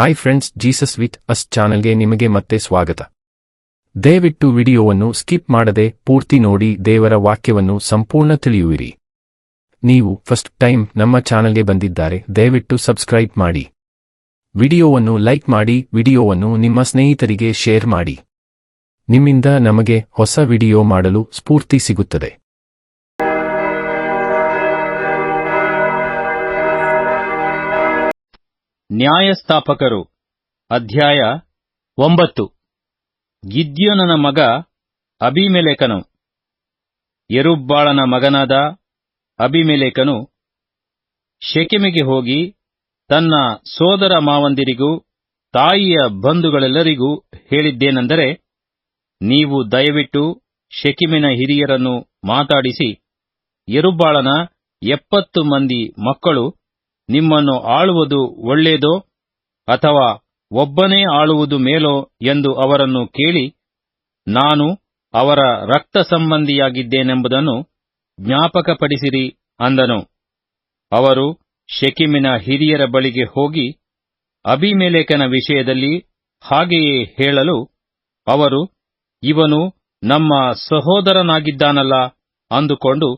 Hi friends, Jesus with us ಚಾನೆಲ್ಗೆ ನಿಮಗೆ ಮತ್ತೆ ಸ್ವಾಗತ. ದಯವಿಟ್ಟು ವಿಡಿಯೋವನ್ನು ಸ್ಕಿಪ್ ಮಾಡದೆ ಪೂರ್ತಿ ನೋಡಿ ದೇವರ ವಾಕ್ಯವನ್ನು ಸಂಪೂರ್ಣ ತಿಳಿಯುವಿರಿ. ನೀವು ಫಸ್ಟ್ ಟೈಮ್ ನಮ್ಮ ಚಾನೆಲ್ಗೆ ಬಂದಿದ್ದಾರೆ, ದಯವಿಟ್ಟು ಸಬ್ಸ್ಕ್ರೈಬ್ ಮಾಡಿ. ವಿಡಿಯೋವನ್ನು ಲೈಕ್ ಮಾಡಿ, ವಿಡಿಯೋವನ್ನು ನಿಮ್ಮ ಸ್ನೇಹಿತರಿಗೆ ಶೇರ್ ಮಾಡಿ. ನಿಮ್ಮಿಂದ ನಮಗೆ ಹೊಸ ವಿಡಿಯೋ ಮಾಡಲು ಸ್ಫೂರ್ತಿ ಸಿಗುತ್ತದೆ. ನ್ಯಾಯಸ್ಥಾಪಕರು ಅಧ್ಯಾಯ 9. ಗಿದ್ಯೋನನ ಮಗ ಅಬೀಮೆಲೆಕನು. ಯೆರುಬ್ಬಾಳನ ಮಗನಾದ ಅಬೀಮೆಲೆಕನು ಶೆಕೆಮಿಗೆ ಹೋಗಿ ತನ್ನ ಸೋದರ ಮಾವಂದಿರಿಗೂ ತಾಯಿಯ ಬಂಧುಗಳೆಲ್ಲರಿಗೂ ಹೇಳಿದ್ದೇನೆಂದರೆ, ನೀವು ದಯವಿಟ್ಟು ಶೆಕೆಮಿನ ಹಿರಿಯರನ್ನು ಮಾತಾಡಿಸಿ, ಯೆರುಬ್ಬಾಳನ 70 ಮಂದಿ ಮಕ್ಕಳು ನಿಮ್ಮನ್ನು ಆಳುವುದು ಒಳ್ಳೆಯದೋ ಅಥವಾ ಒಬ್ಬನೇ ಆಳುವುದು ಮೇಲೋ ಎಂದು ಅವರನ್ನು ಕೇಳಿ, ನಾನು ಅವರ ರಕ್ತ ಸಂಬಂಧಿಯಾಗಿದ್ದೇನೆಂಬುದನ್ನು ಜ್ಞಾಪಕಪಡಿಸಿರಿ ಅಂದನು. ಅವರು ಶೆಕೆಮಿನ ಹಿರಿಯರ ಬಳಿಗೆ ಹೋಗಿ ಅಬೀಮೆಲೆಕನ ವಿಷಯದಲ್ಲಿ ಹಾಗೆಯೇ ಹೇಳಲು, ಅವರು, ಇವನು ನಮ್ಮ ಸಹೋದರನಾಗಿದ್ದಾನಲ್ಲ ಅಂದುಕೊಂಡು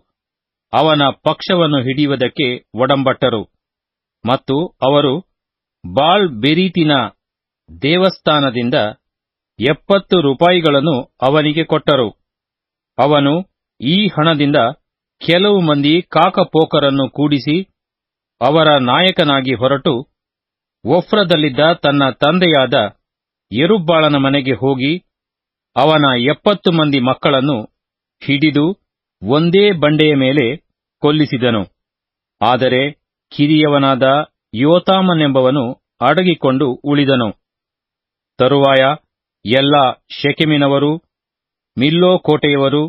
ಅವನ ಪಕ್ಷವನ್ನು ಹಿಡಿಯುವುದಕ್ಕೆ ಒಡಂಬಟ್ಟರು. ಮತ್ತು ಅವರು ಬಾಳ್ ಬೆರೀತಿನ ದೇವಸ್ಥಾನದಿಂದ 70 ರೂಪಾಯಿಗಳನ್ನು ಅವನಿಗೆ ಕೊಟ್ಟರು. ಅವನು ಈ ಹಣದಿಂದ ಕೆಲವು ಮಂದಿ ಕಾಕಪೋಕರನ್ನು ಕೂಡಿಸಿ ಅವರ ನಾಯಕನಾಗಿ ಹೊರಟು ಒಫ್ರದಲ್ಲಿದ್ದ ತನ್ನ ತಂದೆಯಾದ ಯೆರುಬ್ಬಾಳನ ಮನೆಗೆ ಹೋಗಿ ಅವನ 70 ಮಂದಿ ಮಕ್ಕಳನ್ನು ಹಿಡಿದು ಒಂದೇ ಬಂಡೆಯ ಮೇಲೆ ಕೊಲ್ಲಿಸಿದನು. ಆದರೆ ಕಿರಿಯವನಾದ ಯೋತಾಮನೆಂಬವನು ಅಡಗಿಕೊಂಡು ಉಳಿದನು. ತರುವಾಯ ಎಲ್ಲಾ ಶೆಕೆಮಿನವರು, ಮಿಲ್ಲೋ ಕೋಟೆಯವರು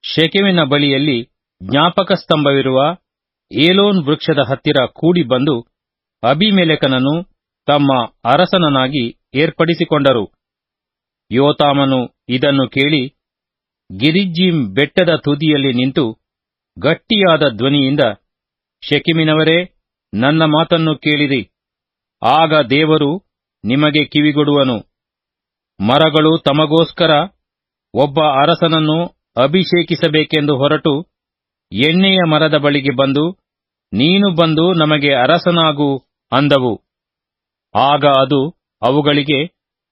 ಶೆಕೆಮಿನ ಬಳಿಯಲ್ಲಿ ಜ್ಞಾಪಕ ಸ್ತಂಭವಿರುವ ಏಲೋನ್ ವೃಕ್ಷದ ಹತ್ತಿರ ಕೂಡಿ ಬಂದು ಅಬೀಮೆಲೆಕನನ್ನು ತಮ್ಮ ಅರಸನನ್ನಾಗಿ ಏರ್ಪಡಿಸಿಕೊಂಡರು. ಯೋತಾಮನು ಇದನ್ನು ಕೇಳಿ ಗೆರಿಜ್ಜೀಮ್ ಬೆಟ್ಟದ ತುದಿಯಲ್ಲಿ ನಿಂತು ಗಟ್ಟಿಯಾದ ಧ್ವನಿಯಿಂದ, ಶೆಕೆಮಿನವರೇ, ನನ್ನ ಮಾತನ್ನು ಕೇಳಿರಿ, ಆಗ ದೇವರು ನಿಮಗೆ ಕಿವಿಗೊಡುವನು. ಮರಗಳು ತಮಗೋಸ್ಕರ ಒಬ್ಬ ಅರಸನನ್ನು ಅಭಿಷೇಕಿಸಬೇಕೆಂದು ಹೊರಟು ಎಣ್ಣೆಯ ಮರದ ಬಳಿಗೆ ಬಂದು, ನೀನು ಬಂದು ನಮಗೆ ಅರಸನಾಗು ಅಂದವು. ಆಗ ಅದು ಅವುಗಳಿಗೆ,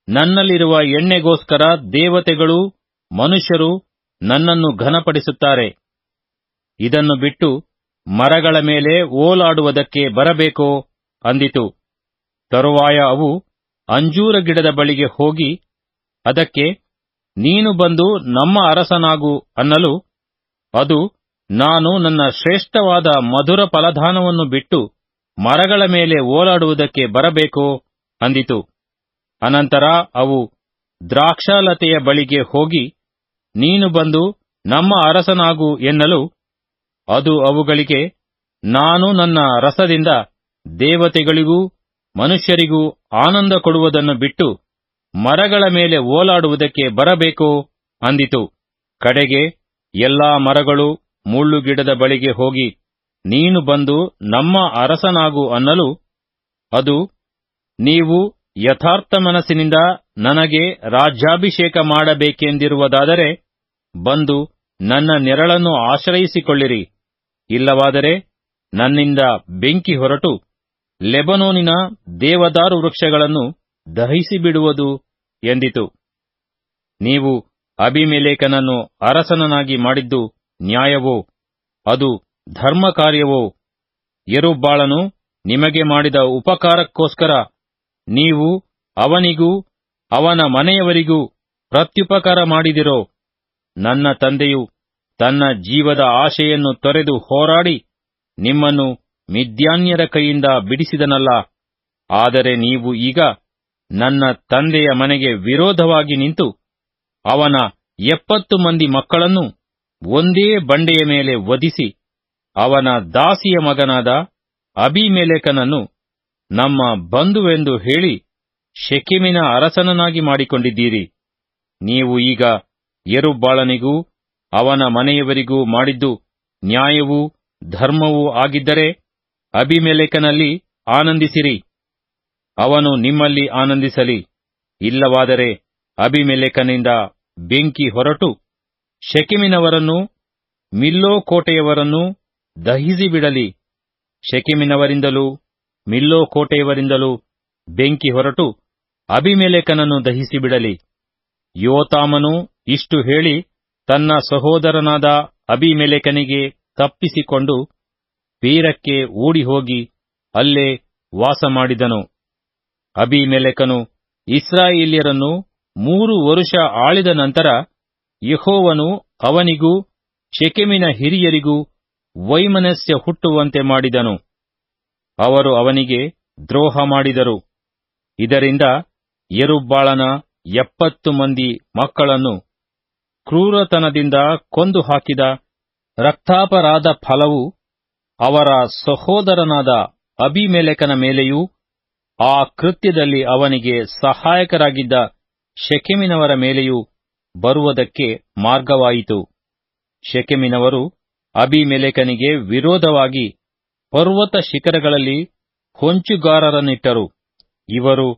ನನ್ನಲ್ಲಿರುವ ಎಣ್ಣೆಗೋಸ್ಕರ ದೇವತೆಗಳೂ ಮನುಷ್ಯರು ನನ್ನನ್ನು ಘನಪಡಿಸುತ್ತಾರೆ. ಇದನ್ನು ಬಿಟ್ಟು ಮರಗಳ ಮೇಲೆ ಓಲಾಡುವುದಕ್ಕೆ ಬರಬೇಕೋ ಅಂದಿತು. ತರುವಾಯ ಅವು ಅಂಜೂರ ಗಿಡದ ಬಳಿಗೆ ಹೋಗಿ ಅದಕ್ಕೆ, ನೀನು ಬಂದು ನಮ್ಮ ಅರಸನಾಗು ಅನ್ನಲು, ಅದು, ನಾನು ನನ್ನ ಶ್ರೇಷ್ಠವಾದ ಮಧುರ ಫಲದಾನವನ್ನು ಬಿಟ್ಟು ಮರಗಳ ಮೇಲೆ ಓಲಾಡುವುದಕ್ಕೆ ಬರಬೇಕೋ ಅಂದಿತು. ಅನಂತರ ಅವು ದ್ರಾಕ್ಷಾಲತೆಯ ಬಳಿಗೆ ಹೋಗಿ, ನೀನು ಬಂದು ನಮ್ಮ ಅರಸನಾಗು ಎನ್ನಲು, ಅದು ಅವುಗಳಿಗೆ, ನಾನು ನನ್ನ ರಸದಿಂದ ದೇವತೆಗಳಿಗೂ ಮನುಷ್ಯರಿಗೂ ಆನಂದ ಕೊಡುವುದನ್ನು ಬಿಟ್ಟು ಮರಗಳ ಮೇಲೆ ಓಲಾಡುವುದಕ್ಕೆ ಬರಬೇಕೋ ಅಂದಿತು. ಕಡೆಗೆ ಎಲ್ಲಾ ಮರಗಳು ಮುಳ್ಳುಗಿಡದ ಬಳಿಗೆ ಹೋಗಿ, ನೀನು ಬಂದು ನಮ್ಮ ಅರಸನಾಗು ಅನ್ನಲು, ಅದು, ನೀವು ಯಥಾರ್ಥ ಮನಸ್ಸಿನಿಂದ ನನಗೆ ರಾಜ್ಯಾಭಿಷೇಕ ಮಾಡಬೇಕೆಂದಿರುವುದಾದರೆ ಬಂದು ನನ್ನ ನೆರಳನ್ನು ಆಶ್ರಯಿಸಿಕೊಳ್ಳಿರಿ. ಇಲ್ಲವಾದರೆ ನನ್ನಿಂದ ಬೆಂಕಿ ಹೊರಟು ಲೆಬನೋನಿನ ದೇವದಾರು ವೃಕ್ಷಗಳನ್ನು ದಹಿಸಿಬಿಡುವುದು ಎಂದಿತು. ನೀವು ಅಬೀಮೆಲೆಕನನ್ನು ಅರಸನನ್ನಾಗಿ ಮಾಡಿದ್ದು ನ್ಯಾಯವೋ? ಅದು ಧರ್ಮ ಕಾರ್ಯವೋ? ಯೆರುಬ್ಬಾಳನು ನಿಮಗೆ ಮಾಡಿದ ಉಪಕಾರಕ್ಕೋಸ್ಕರ ನೀವು ಅವನಿಗೂ ಅವನ ಮನೆಯವರಿಗೂ ಪ್ರತ್ಯುಪಕಾರ ಮಾಡಿದಿರೋ? ನನ್ನ ತಂದೆಯು ತನ್ನ ಜೀವದ ಆಶೆಯನ್ನು ತೊರೆದು ಹೋರಾಡಿ ನಿಮ್ಮನ್ನು ಮಿದ್ಯಾನ್ಯರ ಕೈಯಿಂದ ಬಿಡಿಸಿದನಲ್ಲ. ಆದರೆ ನೀವು ಈಗ ನನ್ನ ತಂದೆಯ ಮನೆಗೆ ವಿರೋಧವಾಗಿ ನಿಂತು ಅವನ 70 ಮಂದಿ ಮಕ್ಕಳನ್ನು ಒಂದೇ ಬಂಡೆಯ ಮೇಲೆ ವಧಿಸಿ ಅವನ ದಾಸಿಯ ಮಗನಾದ ಅಬೀಮೆಲೆಕನನ್ನು ನಮ್ಮ ಬಂಧುವೆಂದು ಹೇಳಿ ಶೆಕೆಮಿನ ಅರಸನನ್ನಾಗಿ ಮಾಡಿಕೊಂಡಿದ್ದೀರಿ. ನೀವು ಈಗ ಯೆರುಬ್ಬಾಳನಿಗೂ ಅವನ ಮನೆಯವರಿಗೂ ಮಾಡಿದ್ದು ನ್ಯಾಯವೂ ಧರ್ಮವೂ ಆಗಿದ್ದರೆ ಅಬೀಮೆಲೆಕನಲ್ಲಿ ಆನಂದಿಸಿರಿ. ಅವನು ನಿಮ್ಮಲ್ಲಿ ಆನಂದಿಸಲಿ. ಇಲ್ಲವಾದರೆ ಅಬೀಮೆಲೆಕನಿಂದ ಬೆಂಕಿ ಹೊರಟು ಶೆಕೆಮಿನವರನ್ನೂ ಮಿಲ್ಲೋ ಕೋಟೆಯವರನ್ನೂ ದಹಿಸಿಬಿಡಲಿ. ಶೆಕೆಮಿನವರಿಂದಲೂ ಮಿಲ್ಲೋ ಕೋಟೆಯವರಿಂದಲೂ ಬೆಂಕಿ ಹೊರಟು ಅಬೀಮೆಲೆಕನನ್ನು ದಹಿಸಿಬಿಡಲಿ. ಯೋತಾಮನು ಇಷ್ಟು ಹೇಳಿ ತನ್ನ ಸಹೋದರನಾದ ಅಬೀಮೆಲೆಕನಿಗೆ ತಪ್ಪಿಸಿಕೊಂಡು ಪೀರಕ್ಕೆ ಓಡಿಹೋಗಿ ಅಲ್ಲೇ ವಾಸಮಾಡಿದನು. ಅಬೀಮೆಲೆಕನು ಇಸ್ರಾಯೇಲ್ಯರನ್ನು 3 ವರುಷ ಆಳಿದ ನಂತರ ಯೆಹೋವನು ಅವನಿಗೂ ಶೆಕೆಮಿನ ಹಿರಿಯರಿಗೂ ವೈಮನಸ್ಯ ಹುಟ್ಟುವಂತೆ ಮಾಡಿದನು. ಅವರು ಅವನಿಗೆ ದ್ರೋಹ ಮಾಡಿದರು. ಇದರಿಂದ ಯೆರುಬ್ಬಾಳನ 70 ಮಂದಿ ಮಕ್ಕಳನ್ನು ಕ್ರೂರತನದಿಂದ ಕೊಂದು ಹಾಕಿದ ರಕ್ತಾಪರಾಧ ಫಲವು ಅವರ ಸಹೋದರನಾದ ಅಬೀಮೆಲೆಕನ ಮೇಲೆಯೂ ಆ ಕೃತ್ಯದಲ್ಲಿ ಅವನಿಗೆ ಸಹಾಯಕರಾಗಿದ್ದ ಶೆಕೆಮಿನವರ ಮೇಲೆಯೂ ಬರುವುದಕ್ಕೆ ಮಾರ್ಗವಾಯಿತು. ಶೆಕೆಮಿನವರು ಅಬೀಮೆಲೆಕನಿಗೆ ವಿರೋಧವಾಗಿ ಪರ್ವತ ಶಿಖರಗಳಲ್ಲಿ ಹೊಂಚುಗಾರರನ್ನಿಟ್ಟರು. ಇವರು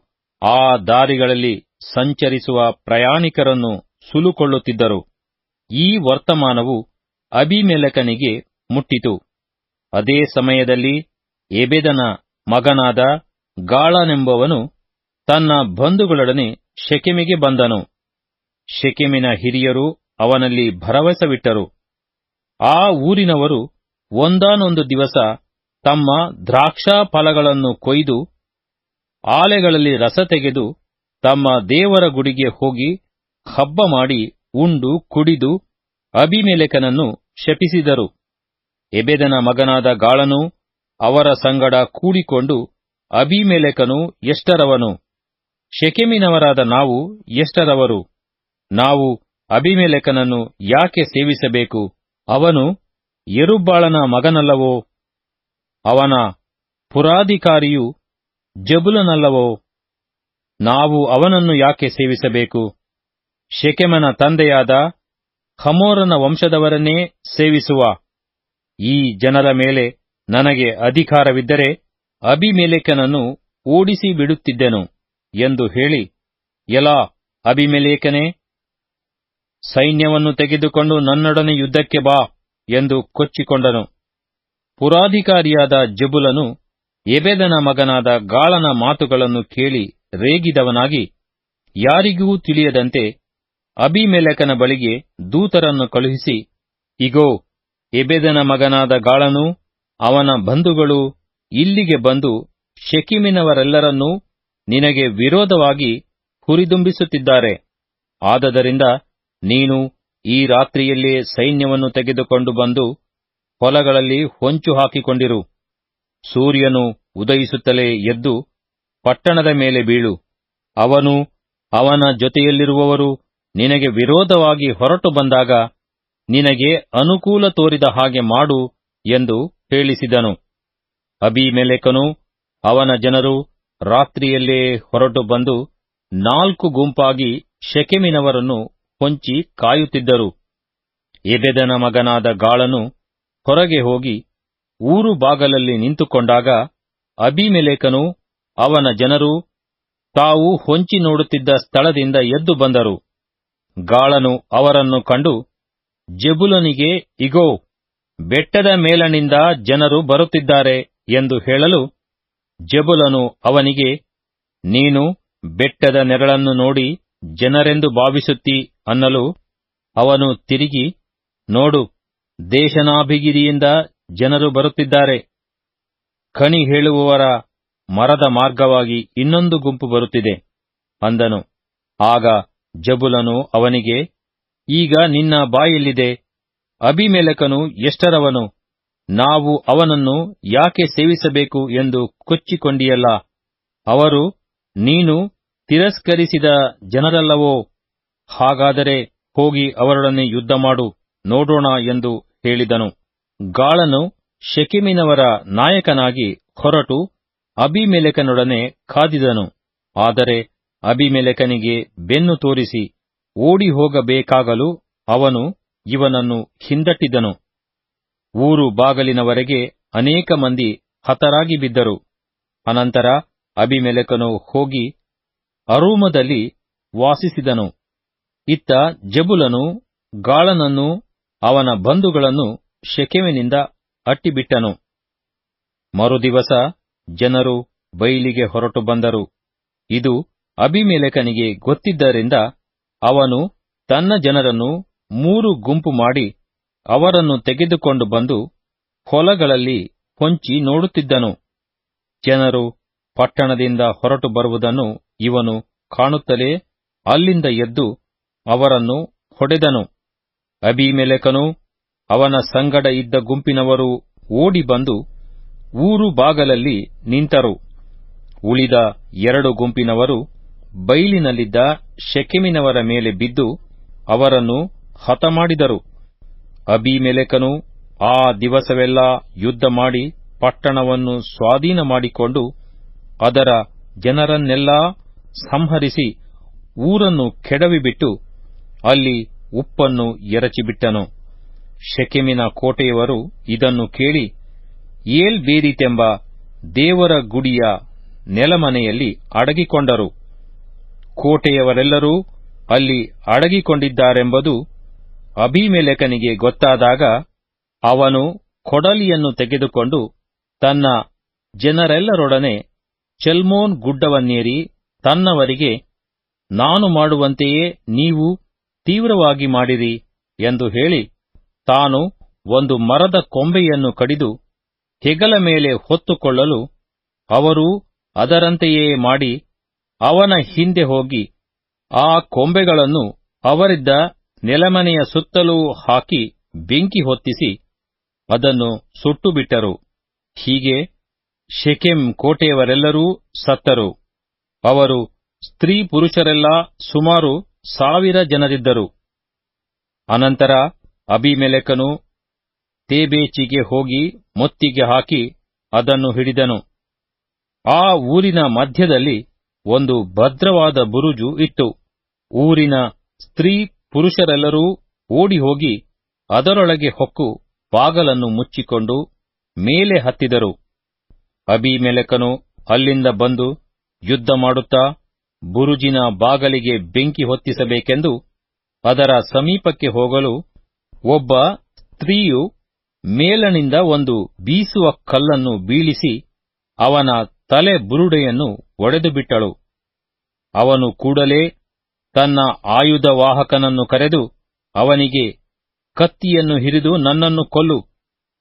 ಆ ದಾರಿಗಳಲ್ಲಿ ಸಂಚರಿಸುವ ಪ್ರಯಾಣಿಕರನ್ನು ಸುಲುಕೊಳ್ಳುತ್ತಿದ್ದರು. ಈ ವರ್ತಮಾನವು ಅಬೀಮೆಲೆಕನಿಗೆ ಮುಟ್ಟಿತು. ಅದೇ ಸಮಯದಲ್ಲಿ ಎಬೆದನ ಮಗನಾದ ಗಾಳನೆಂಬವನು ತನ್ನ ಬಂಧುಗಳೊಡನೆ ಶೆಕೆಮಿಗೆ ಬಂದನು. ಶೆಕೆಮಿನ ಹಿರಿಯರು ಅವನಲ್ಲಿ ಭರವಸವಿಟ್ಟರು. ಆ ಊರಿನವರು ಒಂದಾನೊಂದು ದಿವಸ ತಮ್ಮ ದ್ರಾಕ್ಷಾ ಫಲಗಳನ್ನು ಕೊಯ್ದು ಆಲೆಗಳಲ್ಲಿ ರಸ ತೆಗೆದು ತಮ್ಮ ದೇವರ ಗುಡಿಗೆ ಹೋಗಿ ಹಬ್ಬ ಮಾಡಿ ಉಂಡು ಕುಡಿದು ಅಬೀಮೆಲೆಕನನ್ನು ಶಪಿಸಿದರು. ಎಬೆದನ ಮಗನಾದ ಗಾಳನು ಅವರ ಸಂಗಡ ಕೂಡಿಕೊಂಡು, ಅಬೀಮೆಲೆಕನು ಎಷ್ಟರವನು? ಶೆಕೆಮಿನವರಾದ ನಾವು ಎಷ್ಟರವರು? ನಾವು ಅಬೀಮೆಲೆಕನನ್ನು ಯಾಕೆ ಸೇವಿಸಬೇಕು? ಅವನು ಯೆರುಬ್ಬಾಳನ ಮಗನಲ್ಲವೋ? ಅವನ ಪುರಾಧಿಕಾರಿಯು ಜಬುಲನಲ್ಲವೋ? ನಾವು ಅವನನ್ನು ಯಾಕೆ ಸೇವಿಸಬೇಕು? ಶೆಕೆಮನ ತಂದೆಯಾದ ಹಮೋರನ ವಂಶದವರನ್ನೇ ಸೇವಿಸುವ. ಈ ಜನರ ಮೇಲೆ ನನಗೆ ಅಧಿಕಾರವಿದ್ದರೆ ಅಬೀಮೆಲೆಕನನ್ನು ಓಡಿಸಿ ಬಿಡುತ್ತಿದ್ದೆನು ಎಂದು ಹೇಳಿ, ಎಲಾ ಅಬೀಮೆಲೆಕನೇ, ಸೈನ್ಯವನ್ನು ತೆಗೆದುಕೊಂಡು ನನ್ನೊಡನೆ ಯುದ್ಧಕ್ಕೆ ಬಾ ಎಂದು ಕೊಚ್ಚಿಕೊಂಡನು. ಪುರಾಧಿಕಾರಿಯಾದ ಜಬುಲನು ಎಬೆದನ ಮಗನಾದ ಗಾಳನ ಮಾತುಗಳನ್ನು ಕೇಳಿ ರೇಗಿದವನಾಗಿ, ಯಾರಿಗೂ ತಿಳಿಯದಂತೆ ಅಬೀಮೆಲೆಕನ ಬಳಿಗೆ ದೂತರನ್ನು ಕಳುಹಿಸಿ, ಇಗೋ, ಎಬೆದನ ಮಗನಾದ ಗಾಳನೂ ಅವನ ಬಂಧುಗಳು ಇಲ್ಲಿಗೆ ಬಂದು ಶೆಕೆಮಿನವರೆಲ್ಲರನ್ನೂ ನಿನಗೆ ವಿರೋಧವಾಗಿ ಹುರಿದುಂಬಿಸುತ್ತಿದ್ದಾರೆ. ಆದದರಿಂದ ನೀನು ಈ ರಾತ್ರಿಯಲ್ಲೇ ಸೈನ್ಯವನ್ನು ತೆಗೆದುಕೊಂಡು ಬಂದು ಹೊಲಗಳಲ್ಲಿ ಹೊಂಚು ಹಾಕಿಕೊಂಡಿರು. ಸೂರ್ಯನು ಉದಯಿಸುತ್ತಲೇ ಎದ್ದು ಪಟ್ಟಣದ ಮೇಲೆ ಬೀಳು. ಅವನು ಅವನ ಜೊತೆಯಲ್ಲಿರುವವರು ನಿನಗೆ ವಿರೋಧವಾಗಿ ಹೊರಟು ಬಂದಾಗ ನಿನಗೆ ಅನುಕೂಲ ತೋರಿದ ಹಾಗೆ ಮಾಡು ಎಂದು ಹೇಳಿಸಿದನು. ಅಬೀಮೆಲೆಕನು ಅವನ ಜನರು ರಾತ್ರಿಯಲ್ಲೇ ಹೊರಟು ಬಂದು 4 ಗುಂಪಾಗಿ ಶೆಕೆಮಿನವರನ್ನು ಹೊಂಚಿ ಕಾಯುತ್ತಿದ್ದರು. ಎಬೆದನ ಮಗನಾದ ಗಾಳನು ಹೊರಗೆ ಹೋಗಿ ಊರು ಬಾಗಲಲ್ಲಿ ನಿಂತುಕೊಂಡಾಗ ಅಬೀಮೆಲೆಕನು ಅವನ ಜನರು ತಾವು ಹೊಂಚಿ ನೋಡುತ್ತಿದ್ದ ಸ್ಥಳದಿಂದ ಎದ್ದು ಬಂದರು. ಗಾಳನು ಅವರನ್ನು ಕಂಡು ಜೆಬುಲನಿಗೆ, ಇಗೋ, ಬೆಟ್ಟದ ಮೇಲಣಿಂದ ಜನರು ಬರುತ್ತಿದ್ದಾರೆ ಎಂದು ಹೇಳಲು, ಜೆಬುಲನು ಅವನಿಗೆ, ನೀನು ಬೆಟ್ಟದ ನೆರಳನ್ನು ನೋಡಿ ಜನರೆಂದು ಭಾವಿಸುತ್ತೀ ಅನ್ನಲು, ಅವನು ತಿರುಗಿ, ನೋಡು, ದೇಶನಾಭಿಗಿರಿಯಿಂದ ಜನರು ಬರುತ್ತಿದ್ದಾರೆ. ಕಣಿ ಹೇಳುವವರ ಮರದ ಮಾರ್ಗವಾಗಿ ಇನ್ನೊಂದು ಗುಂಪು ಬರುತ್ತಿದೆ ಅಂದನು. ಆಗ ಜಬುಲನು ಅವನಿಗೆ, ಈಗ ನಿನ್ನ ಬಾಯೆಲ್ಲಿದೆ? ಅಬೀಮೆಲೆಕನು ಎಷ್ಟರವನು? ನಾವು ಅವನನ್ನು ಯಾಕೆ ಸೇವಿಸಬೇಕು ಎಂದು ಕೊಚ್ಚಿಕೊಂಡಿಯಲ್ಲ. ಅವರು ನೀನು ತಿರಸ್ಕರಿಸಿದ ಜನರಲ್ಲವೋ? ಹಾಗಾದರೆ ಹೋಗಿ ಅವರೊಡನೆ ಯುದ್ಧ ಮಾಡು, ನೋಡೋಣ ಎಂದು ಹೇಳಿದನು. ಗಾಳನು ಶೆಕೆಮಿನವರ ನಾಯಕನಾಗಿ ಹೊರಟು ಅಬೀಮೆಲೆಕನೊಡನೆ ಕಾದಿದನು. ಆದರೆ ಅಬೀಮೆಲೆಕನಿಗೆ ಬೆನ್ನು ತೋರಿಸಿ ಓಡಿ ಹೋಗಬೇಕಾಗಲು ಅವನು ಇವನನ್ನು ಹಿಂದಟ್ಟಿದನು. ಊರು ಬಾಗಲಿನವರೆಗೆ ಅನೇಕ ಮಂದಿ ಹತರಾಗಿ ಬಿದ್ದರು. ಅನಂತರ ಅಬೀಮೆಲೆಕನು ಹೋಗಿ ಅರೂಮದಲ್ಲಿ ವಾಸಿಸಿದನು. ಇತ್ತ ಜೆಬುಲನು ಗಾಳನನ್ನೂ ಅವನ ಬಂಧುಗಳನ್ನು ಶೆಕೆಮಿನಿಂದ ಅಟ್ಟಿಬಿಟ್ಟನು. ಮರುದಿವಸ ಜನರು ಬೈಲಿಗೆ ಹೊರಟು ಬಂದರು. ಇದು ಅಬೀಮೆಲೆಕನಿಗೆ ಗೊತ್ತಿದ್ದರಿಂದ ಅವನು ತನ್ನ ಜನರನ್ನು 3 ಗುಂಪು ಮಾಡಿ ಅವರನ್ನು ತೆಗೆದುಕೊಂಡು ಬಂದು ಹೊಲಗಳಲ್ಲಿ ಹೊಂಚಿ ನೋಡುತ್ತಿದ್ದನು. ಜನರು ಪಟ್ಟಣದಿಂದ ಹೊರಟು ಬರುವುದನ್ನು ಇವನು ಕಾಣುತ್ತಲೇ ಅಲ್ಲಿಂದ ಎದ್ದು ಅವರನ್ನು ಹೊಡೆದನು. ಅಬೀಮೆಲೆಕನೂ ಅವನ ಸಂಗಡ ಇದ್ದ ಗುಂಪಿನವರು ಓಡಿ ಬಂದು ಊರು ಬಾಗಲಲ್ಲಿ ನಿಂತರು. ಉಳಿದ 2 ಗುಂಪಿನವರು ಬೈಲಿನಲ್ಲಿದ್ದ ಶೆಕೆಮಿನವರ ಮೇಲೆ ಬಿದ್ದು ಅವರನ್ನು ಹತಮಾಡಿದರು. ಅಬೀಮೆಲೆಕನು ಆ ದಿವಸವೆಲ್ಲಾ ಯುದ್ಧ ಮಾಡಿ ಪಟ್ಟಣವನ್ನು ಸ್ವಾಧೀನ ಮಾಡಿಕೊಂಡು ಅದರ ಜನರನ್ನೆಲ್ಲಾ ಸಂಹರಿಸಿ ಊರನ್ನು ಕೆಡವಿಬಿಟ್ಟು ಅಲ್ಲಿ ಉಪ್ಪನ್ನು ಎರಚಿಬಿಟ್ಟನು. ಶೆಕೆಮಿನ ಕೋಟೆಯವರು ಇದನ್ನು ಕೇಳಿ ಏಲ್ ಬೇರೀತೆಂಬ ದೇವರ ಗುಡಿಯ ನೆಲಮನೆಯಲ್ಲಿ ಅಡಗಿಕೊಂಡರು. ಕೋಟೆಯವರೆಲ್ಲರೂ ಅಲ್ಲಿ ಅಡಗಿಕೊಂಡಿದ್ದಾರೆಂಬುದು ಅಬೀಮೆಲೆಕನಿಗೆ ಗೊತ್ತಾದಾಗ ಅವನು ಕೊಡಲಿಯನ್ನು ತೆಗೆದುಕೊಂಡು ತನ್ನ ಜನರೆಲ್ಲರೊಡನೆ ಚೆಲ್ಮೋನ್ ಗುಡ್ಡವನ್ನೇರಿ ತನ್ನವರಿಗೆ, ನಾನು ಮಾಡುವಂತೆಯೇ ನೀವು ತೀವ್ರವಾಗಿ ಮಾಡಿರಿ ಎಂದು ಹೇಳಿ ತಾನು ಒಂದು ಮರದ ಕೊಂಬೆಯನ್ನು ಕಡಿದು ಹೆಗಲ ಮೇಲೆ ಹೊತ್ತುಕೊಳ್ಳಲು ಅವರೂ ಅದರಂತೆಯೇ ಮಾಡಿ ಅವನ ಹಿಂದೆ ಹೋಗಿ ಆ ಕೊಂಬೆಗಳನ್ನು ಅವರಿದ್ದ ನೆಲಮನೆಯ ಸುತ್ತಲೂ ಹಾಕಿ ಬೆಂಕಿ ಹೊತ್ತಿಸಿ ಅದನ್ನು ಸುಟ್ಟುಬಿಟ್ಟರು. ಹೀಗೆ ಶೆಕೆಮ್ ಕೋಟೆಯವರೆಲ್ಲರೂ ಸತ್ತರು. ಅವರು ಸ್ತ್ರೀ ಪುರುಷರೆಲ್ಲಾ ಸುಮಾರು 1000 ಜನರಿದ್ದರು. ಅನಂತರ ಅಬೀಮೆಲೆಕನು ತೇಬೇಚಿಗೆ ಹೋಗಿ ಮುತ್ತಿಗೆ ಹಾಕಿ ಅದನ್ನು ಹಿಡಿದನು. ಆ ಊರಿನ ಮಧ್ಯದಲ್ಲಿ ಒಂದು ಭದ್ರವಾದ ಬುರುಜು ಇತ್ತು. ಊರಿನ ಸ್ತ್ರೀ ಪುರುಷರೆಲ್ಲರೂ ಓಡಿಹೋಗಿ ಅದರೊಳಗೆ ಹೊಕ್ಕು ಬಾಗಲನ್ನು ಮುಚ್ಚಿಕೊಂಡು ಮೇಲೆ ಹತ್ತಿದರು. ಅಬೀಮೆಲೆಕನು ಅಲ್ಲಿಂದ ಬಂದು ಯುದ್ಧ ಮಾಡುತ್ತಾ ಬುರುಜಿನ ಬಾಗಲಿಗೆ ಬೆಂಕಿ ಹೊತ್ತಿಸಬೇಕೆಂದು ಅದರ ಸಮೀಪಕ್ಕೆ ಹೋಗಲು ಒಬ್ಬ ಸ್ತ್ರೀಯು ಮೇಲಣಿಂದ ಒಂದು ಬೀಸುವ ಕಲ್ಲನ್ನು ಬೀಳಿಸಿ ಅವನ ತಲೆ ಬುರುಡೆಯನ್ನು ಒಡೆದುಬಿಟ್ಟಳು. ಅವನು ಕೂಡಲೇ ತನ್ನ ಆಯುಧವಾಹಕನನ್ನು ಕರೆದು ಅವನಿಗೆ, ಕತ್ತಿಯನ್ನು ಹಿರಿದು ನನ್ನನ್ನು ಕೊಲ್ಲು,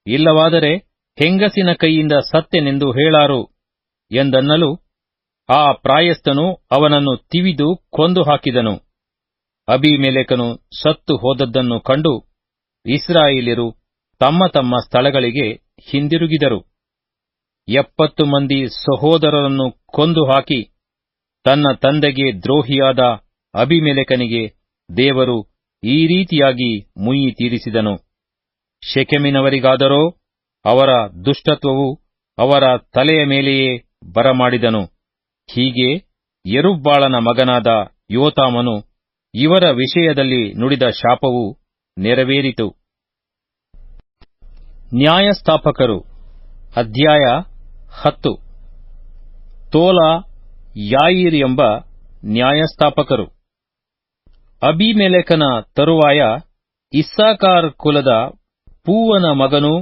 ಇಲ್ಲವಾದರೆ ಹೆಂಗಸಿನ ಕೈಯಿಂದ ಸತ್ತೆನೆಂದು ಹೇಳಾರು ಎಂದನ್ನಲು ಆ ಪ್ರಾಯಸ್ಥನು ಅವನನ್ನು ತಿವಿದು ಕೊಂದು ಹಾಕಿದನು. ಅಬೀಮೆಲೆಕನು ಸತ್ತು ಹೋದದ್ದನ್ನು ಕಂಡು ಇಸ್ರಾಯೇಲ್ಯರು ತಮ್ಮ ತಮ್ಮ ಸ್ಥಳಗಳಿಗೆ ಹಿಂದಿರುಗಿದರು. 70 ಮಂದಿ ಸಹೋದರರನ್ನು ಕೊಂದು ಹಾಕಿ ತನ್ನ ತಂದೆಗೆ ದ್ರೋಹಿಯಾದ ಅಬೀಮೆಲೆಕನಿಗೆ ದೇವರು ಈ ರೀತಿಯಾಗಿ ಮುಯ್ಯಿ ತೀರಿಸಿದನು. ಶೆಕೆಮಿನವರಿಗಾದರೋ ಅವರ ದುಷ್ಟತ್ವವು ಅವರ ತಲೆಯ ಮೇಲೆಯೇ ಬರಮಾಡಿದನು. ಹೀಗೆ ಯೆರುಬ್ಬಾಳನ ಮಗನಾದ ಯೋತಾಮನು ಇವರ ವಿಷಯದಲ್ಲಿ ನುಡಿದ ಶಾಪವು ನೆರವೇರಿತು. ನ್ಯಾಯಸ್ಥಾಪಕರು ಅಧ್ಯಾಯ 10. ತೋಲ ಯಾಯೀರ್ ಎಂಬ ನ್ಯಾಯಸ್ಥಾಪಕರು. ಅಬೀಮೆಲೆಕನ ತರುವಾಯ ಇಸ್ಸಾಕಾರ್ ಕುಲದ ಪೂವನ ಮಗನೂ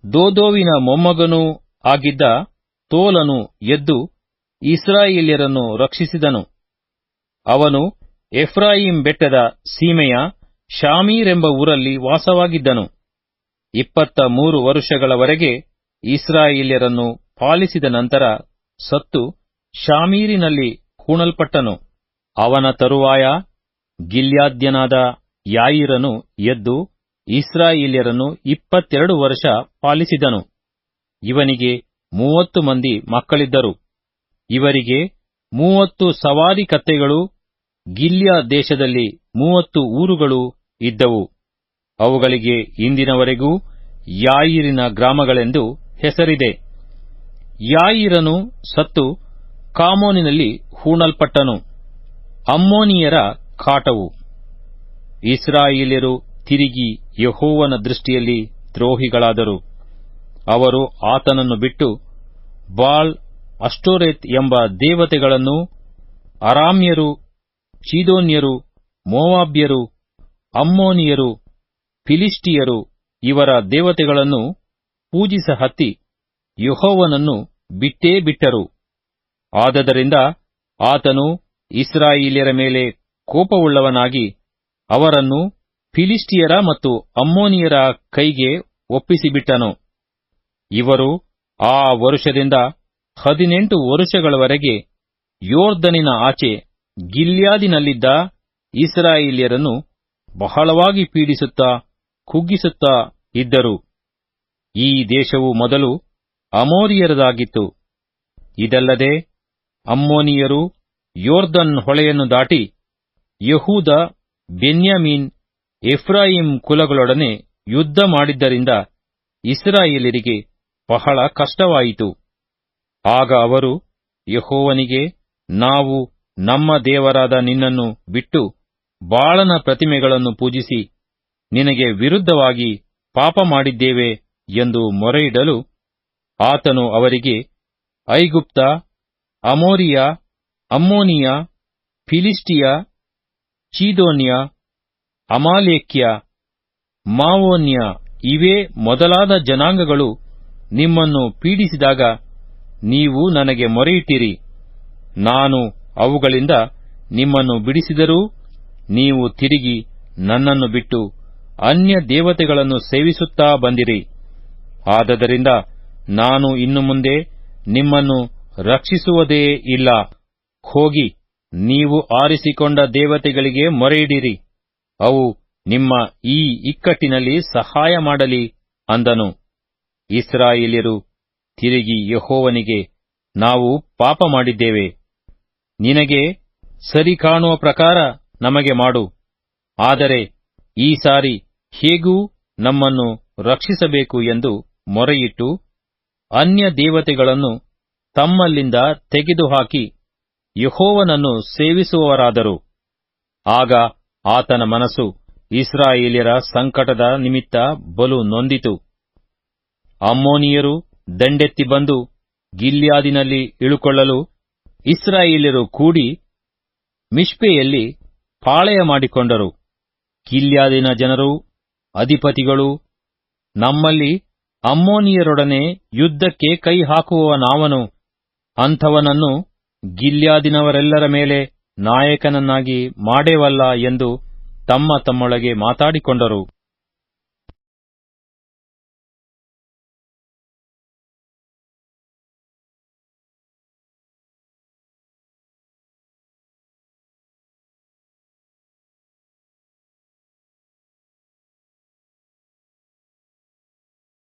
ದೋದೋವಿನ ಮೊಮ್ಮಗನೂ ಆಗಿದ್ದ ತೋಲನು ಎದ್ದು ಇಸ್ರಾಯೇಲ್ಯರನ್ನು ರಕ್ಷಿಸಿದನು. ಅವನು ಎಫ್ರಾಯೀಮ್ ಬೆಟ್ಟದ ಸೀಮೆಯ ಶಾಮೀರೆಂಬ ಊರಲ್ಲಿ ವಾಸವಾಗಿದ್ದನು. 23 ವರುಷಗಳವರೆಗೆ ಇಸ್ರಾಯೇಲ್ಯರನ್ನು ಪಾಲಿಸಿದ ನಂತರ ಸತ್ತು ಶಾಮೀರಿನಲ್ಲಿ ಹೂಣಲ್ಪಟ್ಟನು. ಅವನ ತರುವಾಯ ಗಿಲ್ಯಾದ್ಯನಾದ ಯಾಯೀರನು ಎದ್ದು ಇಸ್ರಾಯೇಲ್ಯರನ್ನು 22 ವರ್ಷ ಪಾಲಿಸಿದನು. ಇವನಿಗೆ 30 ಮಂದಿ ಮಕ್ಕಳಿದ್ದರು. ಇವರಿಗೆ 30 ಸವಾರಿ ಕತ್ತೆಗಳು, ಗಿಲ್ಯಾದ್ ದೇಶದಲ್ಲಿ 30 ಊರುಗಳು ಇದ್ದವು. ಅವುಗಳಿಗೆ ಇಂದಿನವರೆಗೂ ಯಾಯೀರಿನ ಗ್ರಾಮಗಳೆಂದು ಹೆಸರಿದೆ. ಯಾಯೀರನು ಸತ್ತು ಕಾಮೋನಿನಲ್ಲಿ ಹೂಣಲ್ಪಟ್ಟನು. ಅಮ್ಮೋನಿಯರ ಕಾಟವು. ಇಸ್ರಾಯೇಲ್ಯರು ತಿರುಗಿ ಯೆಹೋವನ ದೃಷ್ಟಿಯಲ್ಲಿ ದ್ರೋಹಿಗಳಾದರು. ಅವರು ಆತನನ್ನು ಬಿಟ್ಟು ಬಾಳ್ ಅಷ್ಟೋರೆತ್ ಎಂಬ ದೇವತೆಗಳನ್ನು ಅರಾಮ್ಯರು, ಚೀದೋನ್ಯರು, ಮೋವಾಬ್ಯರು, ಅಮ್ಮೋನಿಯರು, ಫಿಲಿಷ್ಟಿಯರು ಇವರ ದೇವತೆಗಳನ್ನು ಪೂಜಿಸಹತ್ತಿ ಯೆಹೋವನನ್ನು ಬಿಟ್ಟೇ ಬಿಟ್ಟರು. ಆದದರಿಂದ ಆತನು ಇಸ್ರಾಯೇಲ್ಯರ ಮೇಲೆ ಕೋಪವುಳ್ಳವನಾಗಿ ಅವರನ್ನು ಫಿಲಿಷ್ಟಿಯರ ಮತ್ತು ಅಮ್ಮೋನಿಯರ ಕೈಗೆ ಒಪ್ಪಿಸಿಬಿಟ್ಟನು. ಇವರು ಆ ವರುಷದಿಂದ 18 ವರುಷಗಳವರೆಗೆ ಯೊರ್ದನಿನ ಆಚೆ ಗಿಲ್ಯಾದಿನಲ್ಲಿದ್ದ ಇಸ್ರಾಯೇಲ್ಯರನ್ನು ಬಹಳವಾಗಿ ಪೀಡಿಸುತ್ತಾ ಕುಗ್ಗಿಸುತ್ತಾ ಇದ್ದರು. ಈ ದೇಶವು ಮೊದಲು ಅಮೋರಿಯರದಾಗಿತ್ತು. ಇದಲ್ಲದೆ ಅಮ್ಮೋನಿಯರು ಯೊರ್ದನ್ ಹೊಳೆಯನ್ನು ದಾಟಿ ಯೆಹೂದ, ಬೆನ್ಯಾಮೀನ್, ಎಫ್ರಾಯಿಂ ಕುಲಗಳೊಡನೆ ಯುದ್ಧ ಮಾಡಿದ್ದರಿಂದ ಇಸ್ರಾಯೇಲರಿಗೆ ಬಹಳ ಕಷ್ಟವಾಯಿತು. ಆಗ ಅವರು ಯೆಹೋವನಿಗೆ, ನಾವು ನಮ್ಮ ದೇವರಾದ ನಿನ್ನನ್ನು ಬಿಟ್ಟು ಬಾಳನ ಪ್ರತಿಮೆಗಳನ್ನು ಪೂಜಿಸಿ ನಿನಗೆ ವಿರುದ್ಧವಾಗಿ ಪಾಪ ಮಾಡಿದ್ದೇವೆ ಎಂದು ಮೊರೆಯಿಡಲು, ಆತನು ಅವರಿಗೆ, ಐಗುಪ್ತ, ಅಮೋರಿಯ, ಅಮ್ಮೋನಿಯ, ಫಿಲಿಷ್ಟಿಯ, ಚೀದೋನ್ಯ, ಅಮಾಲೇಕ್ಯ, ಮಾವೋನ್ಯ ಇವೇ ಮೊದಲಾದ ಜನಾಂಗಗಳು ನಿಮ್ಮನ್ನು ಪೀಡಿಸಿದಾಗ ನೀವು ನನಗೆ ಮೊರೆಯಿಟ್ಟಿರಿ. ನಾನು ಅವುಗಳಿಂದ ನಿಮ್ಮನ್ನು ಬಿಡಿಸಿದರೂ ನೀವು ತಿರುಗಿ ನನ್ನನ್ನು ಬಿಟ್ಟು ಅನ್ಯ ದೇವತೆಗಳನ್ನು ಸೇವಿಸುತ್ತಾ ಬಂದಿರಿ. ಆದದರಿಂದ ನಾನು ಇನ್ನು ಮುಂದೆ ನಿಮ್ಮನ್ನು ರಕ್ಷಿಸುವುದೇ ಇಲ್ಲ. ಹೋಗಿ ನೀವು ಆರಿಸಿಕೊಂಡ ದೇವತೆಗಳಿಗೆ ಮೊರೆಯಿಡಿರಿ, ಅವು ನಿಮ್ಮ ಈ ಇಕ್ಕಟ್ಟಿನಲ್ಲಿ ಸಹಾಯ ಮಾಡಲಿ ಅಂದನು. ಇಸ್ರಾಯೇಲ್ಯರು ತಿರುಗಿ ಯೆಹೋವನಿಗೆ, ನಾವು ಪಾಪ ಮಾಡಿದ್ದೇವೆ, ನಿನಗೆ ಸರಿ ಕಾಣುವ ಪ್ರಕಾರ ನಮಗೆ ಮಾಡು, ಆದರೆ ಈ ಸಾರಿ ಹೇಗೂ ನಮ್ಮನ್ನು ರಕ್ಷಿಸಬೇಕು ಎಂದು ಮೊರೆಯಿಟ್ಟು ಅನ್ಯ ದೇವತೆಗಳನ್ನು ತಮ್ಮಲ್ಲಿಂದ ತೆಗೆದುಹಾಕಿ ಯೆಹೋವನನ್ನು ಸೇವಿಸುವವರಾದರು. ಆಗ ಆತನ ಮನಸ್ಸು ಇಸ್ರಾಯೇಲ್ಯರ ಸಂಕಟದ ನಿಮಿತ್ತ ಬಲು ನೊಂದಿತು. ಅಮ್ಮೋನಿಯರು ದಂಡೆತ್ತಿ ಬಂದು ಗಿಲ್ಯಾದಿನಲ್ಲಿ ಇಳುಕೊಳ್ಳಲು ಇಸ್ರಾಯೇಲ್ಯರು ಕೂಡಿ ಮಿಷ್ಪೆಯಲ್ಲಿ ಪಾಳೆಯ ಮಾಡಿಕೊಂಡರು. ಗಿಲ್ಯಾದಿನ ಜನರು, ಅಧಿಪತಿಗಳು, ನಮ್ಮಲ್ಲಿ ಅಮ್ಮೋನಿಯರೊಡನೆ ಯುದ್ಧಕ್ಕೆ ಕೈ ಹಾಕುವವನಾವನು, ಅಂಥವನನ್ನು ಗಿಲ್ಯಾದಿನವರೆಲ್ಲರ ಮೇಲೆ ನಾಯಕನನ್ನಾಗಿ ಮಾಡೇವಲ್ಲ ಎಂದು ತಮ್ಮ ತಮ್ಮೊಳಗೆ ಮಾತಾಡಿಕೊಂಡರು.